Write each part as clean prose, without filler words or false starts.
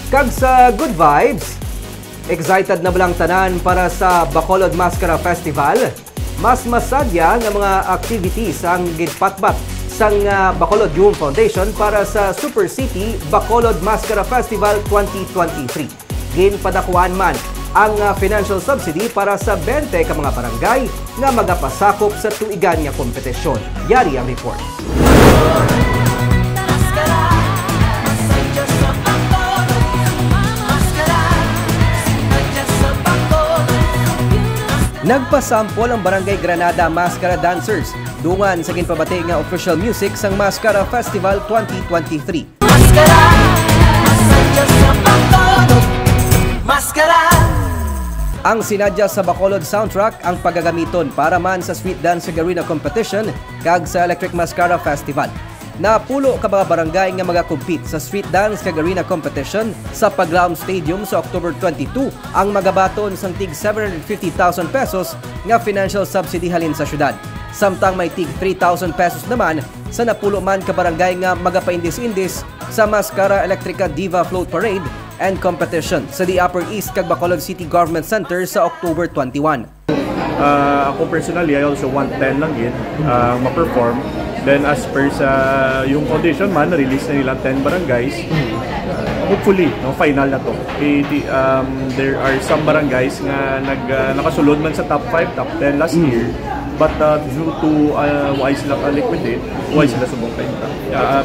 Kag sa good vibes, excited na balang tanan para sa Bacolod Mascara Festival. Mas masadya nga mga activities ang gitpatbat sang Bacolod Youth Foundation para sa Super City Bacolod Mascara Festival 2023. Ginpadakuan man ang financial subsidy para sa 20 ka mga barangay nga magapasakop sa tuigan nga kompetisyon. Yari ang report. Nagpasampol ang Barangay Granada Mascara Dancers dungan sa ginpabati nga official music sang Mascara Festival 2023. Mascara, Mascara. Ang sinadya sa Bacolod soundtrack ang paggagamiton para man sa Street Dance Arena Competition kag sa Electric Mascara Festival. Napulo ka mga barangay nga magakompete sa Street Dance kag Arena Competition sa Paglaom Stadium sa October 22 ang magabaton sang tig 750,000 pesos nga financial subsidy halin sa syudad. Samtang may tig 3,000 pesos naman sa napulo man ka barangay nga magapaindis-indis sa Mascara Electrica Diva Float Parade and Competition sa the Upper East kag Bacolod City Government Center sa October 21. Ako personally, I also want 10 lang yun ma-perform. Then as per sa yung foundation man, na-release na nila 10 barangays. Hopefully, no, final na to. There are some barangays nga nakasulod man sa top 5, top 10 last year. But due to why sila ka-liquidate, why sila subok tayo.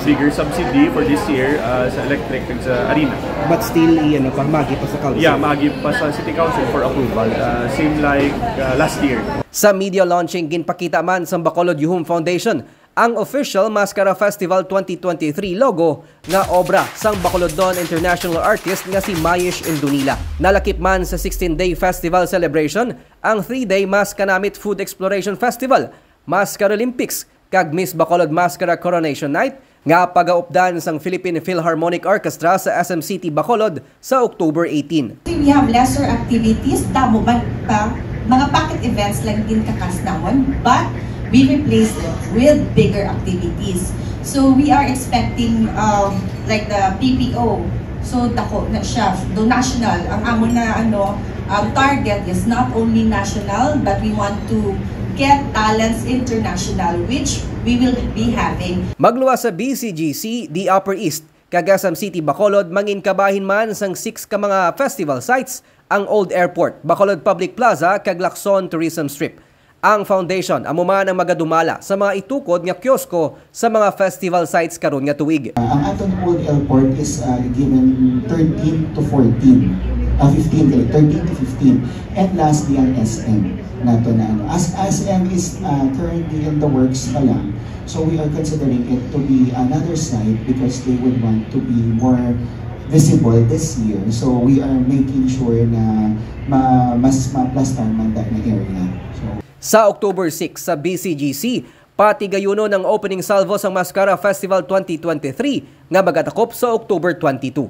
Bigger subsidy for this year sa electric and sa arena. But still, magi pa sa council? Yeah, magi pa sa City Council for approval. Same like last year. Sa media launching, ginpakita man sa Bacolod Youth Foundation ang official Mascara Festival 2023 logo nga obra sang Bacolodon international artist nga si Mayish Indunila. Nalakip man sa 16-day festival celebration ang 3-day Maskanamit Food Exploration Festival, Mascara Olympics, kag Miss Bacolod Mascara Coronation Night nga pagaupdan sang Philippine Philharmonic Orchestra sa SM City Bacolod sa October 18. We have lesser activities, damo ba pa mga pocket events lang din kakasnahon, but we replaced it with bigger activities. So we are expecting like the PPO. So dako na siya, do national. Ang amo na target is not only national, but we want to get talents international, which we will be having. Magluwas sa BCGC, the Upper East, kag SM City Bacolod, mangin kabahin man sang 6 ka mga festival sites ang Old Airport, Bacolod Public Plaza, kag Lacson Tourism Strip. Ang foundation amo man ang magadumala sa mga itukod nga kiosko sa mga festival sites karon nga tuig. Ang atong Old Airport is given 13 to 14, 13 to 15, and lastly ang SM nato na as SM is currently in the works pa lang, so we are considering it to be another site because they would want to be more visible this year. So we are making sure na mas ma-plaster man that na area. Sa October 6 sa BCGC, pati gayuno ng opening salvo sa Mascara Festival 2023 nga magatakop sa October 22.